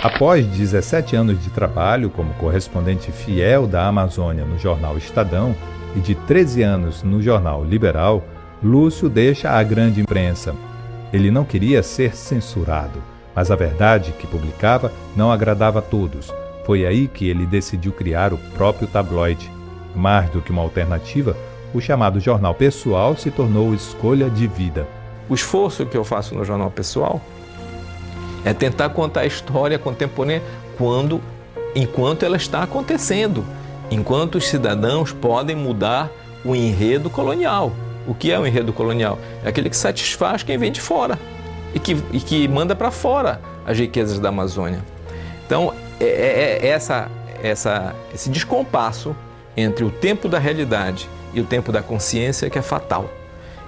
Após 17 anos de trabalho como correspondente fiel da Amazônia no jornal Estadão e de 13 anos no jornal Liberal, Lúcio deixa a grande imprensa. Ele não queria ser censurado, mas a verdade que publicava não agradava a todos. Foi aí que ele decidiu criar o próprio tabloide. Mais do que uma alternativa, o chamado Jornal Pessoal se tornou escolha de vida. O esforço que eu faço no Jornal Pessoal é tentar contar a história contemporânea enquanto ela está acontecendo, enquanto os cidadãos podem mudar o enredo colonial. O que é o enredo colonial? É aquele que satisfaz quem vem de fora e que manda para fora as riquezas da Amazônia. Então, esse descompasso entre o tempo da realidade e o tempo da consciência que é fatal.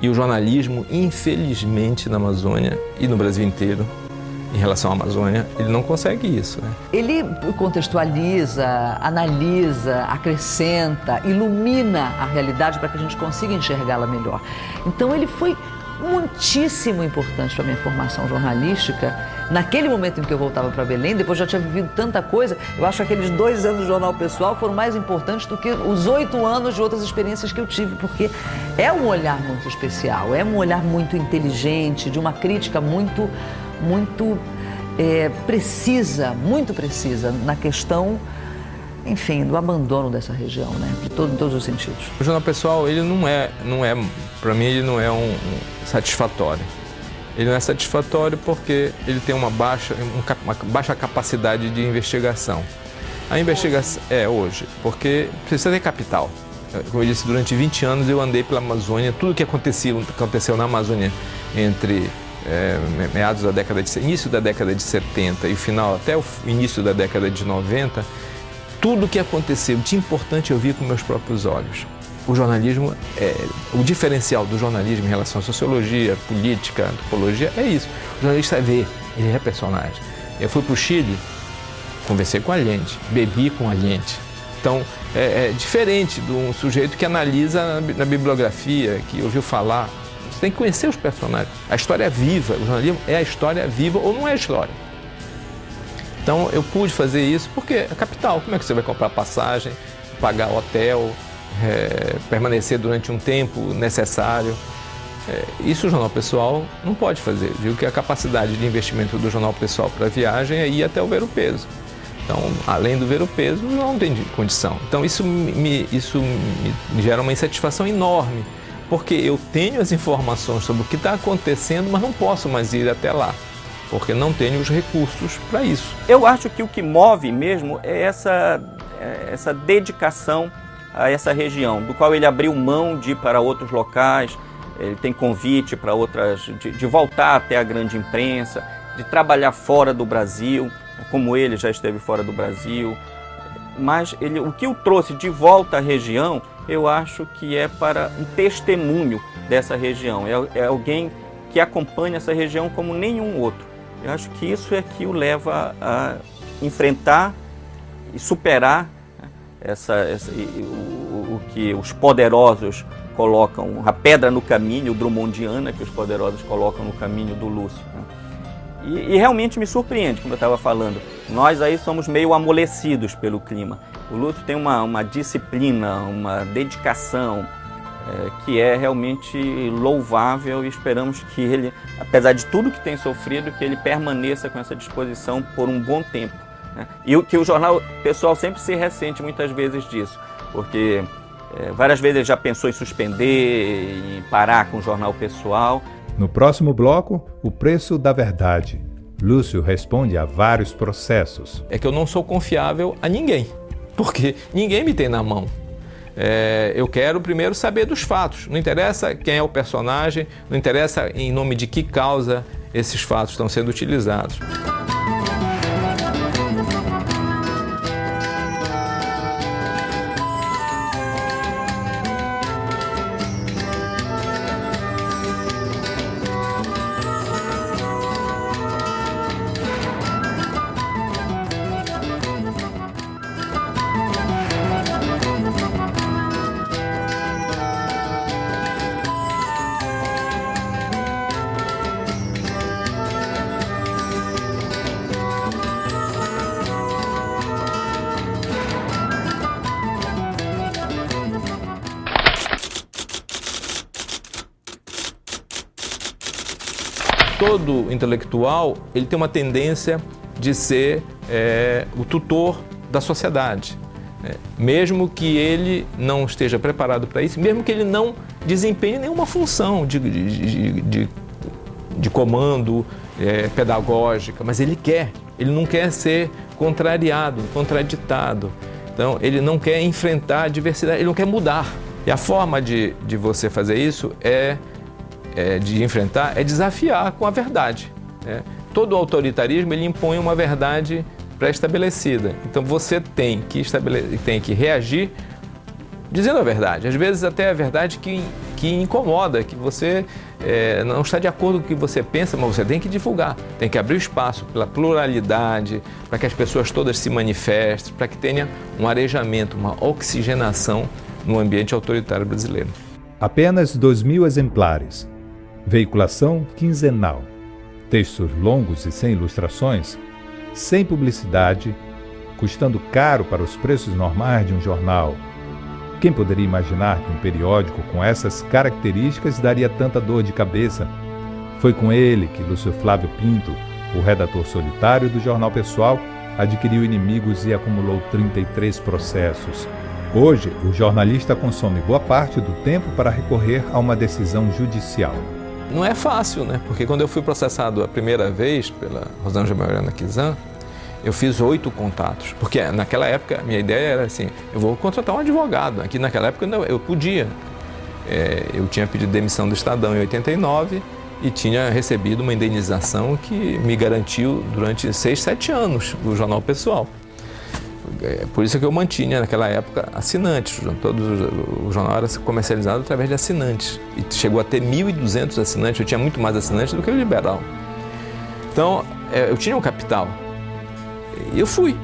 E o jornalismo, infelizmente, na Amazônia e no Brasil inteiro, em relação à Amazônia, ele não consegue isso, né? Ele contextualiza, analisa, acrescenta, ilumina a realidade para que a gente consiga enxergá-la melhor. Então ele foi muitíssimo importante para a minha formação jornalística. Naquele momento em que eu voltava para Belém, depois já tinha vivido tanta coisa, eu acho que aqueles 2 anos do Jornal Pessoal foram mais importantes do que os 8 anos de outras experiências que eu tive, porque é um olhar muito especial, é um olhar muito inteligente, de uma crítica muito precisa, muito precisa na questão, enfim, do abandono dessa região, né? Em todos os sentidos. O Jornal Pessoal, ele não é para mim, ele não é um satisfatório. Ele não é satisfatório porque ele tem uma baixa capacidade de investigação. A investigação hoje, porque precisa ter capital. Como eu disse, durante 20 anos eu andei pela Amazônia, tudo que aconteceu na Amazônia entre início da década de 70 e final até o início da década de 90, tudo que aconteceu de importante eu vi com meus próprios olhos. O jornalismo, o diferencial do jornalismo em relação à sociologia, política, antropologia, é isso. O jornalista vê, ele é personagem. Eu fui para o Chile, conversei com Allende, bebi com Allende. Então, é diferente de um sujeito que analisa na bibliografia, que ouviu falar. Você tem que conhecer os personagens. A história é viva, o jornalismo é a história viva ou não é a história. Então eu pude fazer isso porque é capital. Como é que você vai comprar passagem, pagar hotel, permanecer durante um tempo necessário? Isso o Jornal Pessoal não pode fazer. Eu digo que a capacidade de investimento do Jornal Pessoal para viagem é ir até o ver-o-peso. Então, além do ver-o-peso, não tem condição. Então isso me gera uma insatisfação enorme. Porque eu tenho as informações sobre o que está acontecendo, mas não posso mais ir até lá, porque não tenho os recursos para isso. Eu acho que o que move mesmo é essa dedicação a essa região, do qual ele abriu mão de ir para outros locais, ele tem convite para outras, de voltar até a grande imprensa, de trabalhar fora do Brasil, como ele já esteve fora do Brasil. Mas o que o trouxe de volta à região, eu acho que é para um testemunho dessa região. É alguém que acompanha essa região como nenhum outro. Eu acho que isso é que o leva a enfrentar e superar o que os poderosos colocam, a pedra no caminho, o Drummondiana que os poderosos colocam no caminho do Lúcio. E realmente me surpreende, como eu estava falando. Nós aí somos meio amolecidos pelo clima. O Lúcio tem uma disciplina, uma dedicação que é realmente louvável e esperamos que ele, apesar de tudo que tem sofrido, que ele permaneça com essa disposição por um bom tempo, né? E que o Jornal Pessoal sempre se ressente muitas vezes disso, porque várias vezes ele já pensou em suspender, em parar com o Jornal Pessoal. No próximo bloco, o preço da verdade. Lúcio responde a vários processos. É que eu não sou confiável a ninguém, porque ninguém me tem na mão. Eu quero primeiro saber dos fatos. Não interessa quem é o personagem, não interessa em nome de que causa esses fatos estão sendo utilizados. todo intelectual, ele tem uma tendência de ser o tutor da sociedade. Mesmo que ele não esteja preparado para isso, mesmo que ele não desempenhe nenhuma função de comando pedagógica, mas ele não quer ser contrariado, contraditado. Então, ele não quer enfrentar a diversidade, ele não quer mudar. E a forma de você fazer isso de enfrentar, é desafiar com a verdade. Todo autoritarismo, ele impõe uma verdade pré-estabelecida. Então, você tem que reagir dizendo a verdade. Às vezes, até a verdade que incomoda, que você não está de acordo com o que você pensa, mas você tem que divulgar. Tem que abrir espaço pela pluralidade, para que as pessoas todas se manifestem, para que tenha um arejamento, uma oxigenação no ambiente autoritário brasileiro. Apenas 2.000 exemplares. Veiculação quinzenal. Textos longos e sem ilustrações, sem publicidade, custando caro para os preços normais de um jornal. Quem poderia imaginar que um periódico com essas características daria tanta dor de cabeça? Foi com ele que Lúcio Flávio Pinto, o redator solitário do Jornal Pessoal, adquiriu inimigos e acumulou 33 processos. Hoje, o jornalista consome boa parte do tempo para recorrer a uma decisão judicial. Não é fácil, né? Porque quando eu fui processado a primeira vez pela Rosângela Melhorana Kizan, eu fiz 8 contatos. Porque naquela época, a minha ideia era assim, eu vou contratar um advogado. Aqui naquela época eu podia. Eu tinha pedido demissão do Estadão em 89 e tinha recebido uma indenização que me garantiu durante 6, 7 anos do Jornal Pessoal. Por isso que eu mantinha naquela época assinantes. O jornal era comercializado através de assinantes. E chegou a ter 1.200 assinantes. Eu tinha muito mais assinantes do que o Liberal. Então, eu tinha um capital. E eu fui.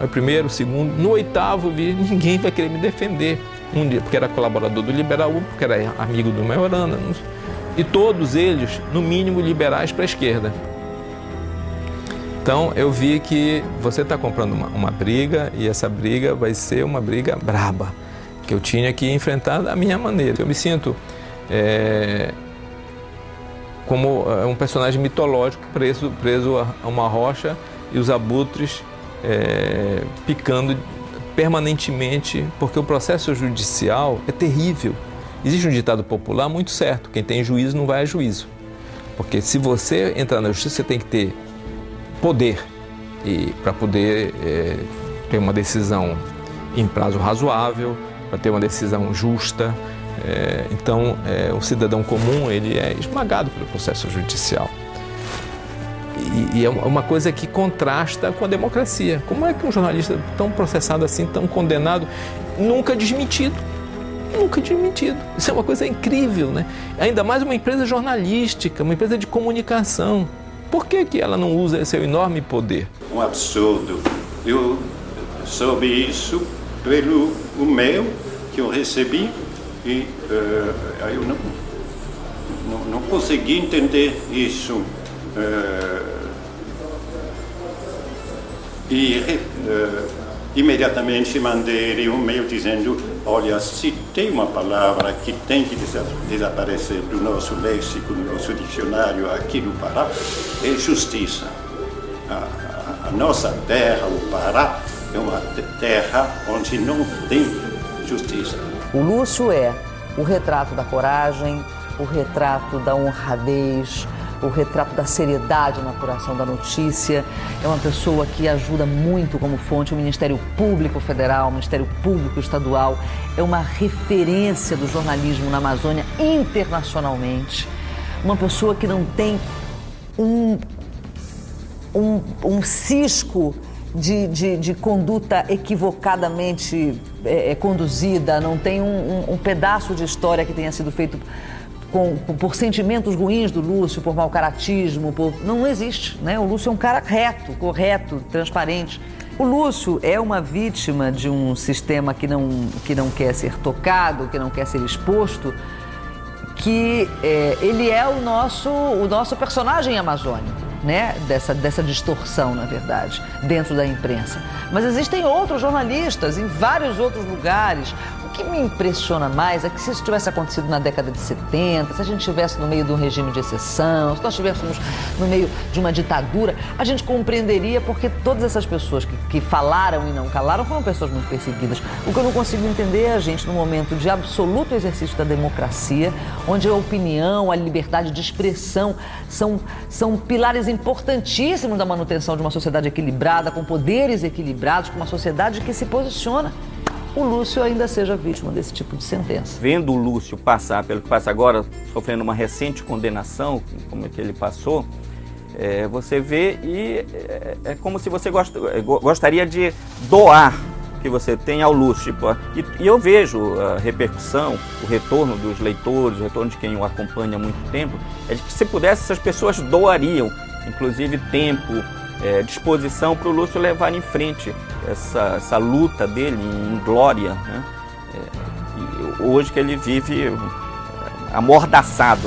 O primeiro, o segundo. No 8º, vi, ninguém vai querer me defender. Um dia, porque era colaborador do Liberal, porque era amigo do Melhorana. E todos eles, no mínimo, liberais para a esquerda. Então, eu vi que você está comprando uma briga e essa briga vai ser uma briga braba, que eu tinha que enfrentar da minha maneira. Eu me sinto como um personagem mitológico preso a uma rocha e os abutres picando permanentemente, porque o processo judicial é terrível. Existe um ditado popular muito certo, quem tem juízo não vai a juízo. Porque se você entrar na justiça, você tem que ter poder, e para poder ter uma decisão em prazo razoável, para ter uma decisão justa. Então, o cidadão comum, ele é esmagado pelo processo judicial. E é uma coisa que contrasta com a democracia. Como é que um jornalista tão processado assim, tão condenado, nunca desmentido? Nunca desmentido. Isso é uma coisa incrível, né? Ainda mais uma empresa jornalística, uma empresa de comunicação. Por que ela não usa esse seu enorme poder? Um absurdo. Eu soube isso pelo e-mail que eu recebi e eu não consegui entender isso. Imediatamente mandei um e-mail dizendo: olha, se tem uma palavra que tem que desaparecer do nosso léxico, do nosso dicionário aqui no Pará, é justiça. A nossa terra, o Pará, é uma terra onde não tem justiça. O Lúcio é o retrato da coragem, o retrato da honradez, o retrato da seriedade na apuração da notícia. É uma pessoa que ajuda muito como fonte o Ministério Público Federal, o Ministério Público Estadual. É uma referência do jornalismo na Amazônia internacionalmente. Uma pessoa que não tem um cisco de conduta equivocadamente conduzida, não tem um pedaço de história que tenha sido feito por sentimentos ruins do Lúcio, por mau caratismo, não existe, né? O Lúcio é um cara reto, correto, transparente. O Lúcio é uma vítima de um sistema que não quer ser tocado, que não quer ser exposto, que ele é o nosso personagem amazônico, né? Dessa distorção, na verdade, dentro da imprensa. Mas existem outros jornalistas em vários outros lugares. que me impressiona mais é que se isso tivesse acontecido na década de 70, se a gente estivesse no meio de um regime de exceção, se nós estivéssemos no meio de uma ditadura, a gente compreenderia porque todas essas pessoas que falaram e não calaram foram pessoas muito perseguidas. O que eu não consigo entender é a gente, no momento de absoluto exercício da democracia, onde a opinião, a liberdade de expressão são pilares importantíssimos da manutenção de uma sociedade equilibrada, com poderes equilibrados, com uma sociedade que se posiciona, o Lúcio ainda seja vítima desse tipo de sentença. Vendo o Lúcio passar pelo que passa agora, sofrendo uma recente condenação, como é que ele passou, você vê e é como se você gostaria de doar o que você tem ao Lúcio. Tipo, e eu vejo a repercussão, o retorno dos leitores, o retorno de quem o acompanha há muito tempo, é de que se pudesse, essas pessoas doariam, inclusive tempo, disposição para o Lúcio levar em frente essa luta dele em glória, né? Hoje que ele vive amordaçado,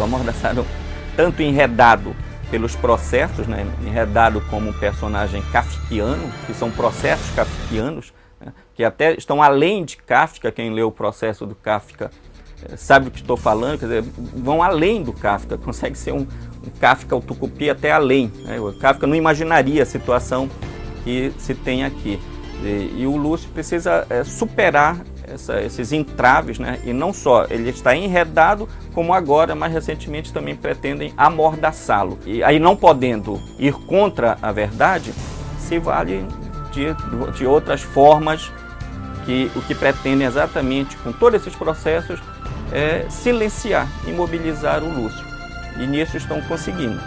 tanto enredado pelos processos, né? Enredado como um personagem kafkiano, que são processos kafkianos, né? Que até estão além de Kafka. Quem leu o Processo do Kafka sabe o que estou falando, quer dizer, vão além do Kafka, consegue ser um Kafka, o Tucupi até além, né? O Kafka não imaginaria a situação que se tem aqui. E o Lúcio precisa superar esses entraves, né? E não só, ele está enredado, como agora, mais recentemente, também pretendem amordaçá-lo. E aí, não podendo ir contra a verdade, se vale de outras formas que o que pretendem exatamente, com todos esses processos, é silenciar, imobilizar o Lúcio. E nisso estão conseguindo.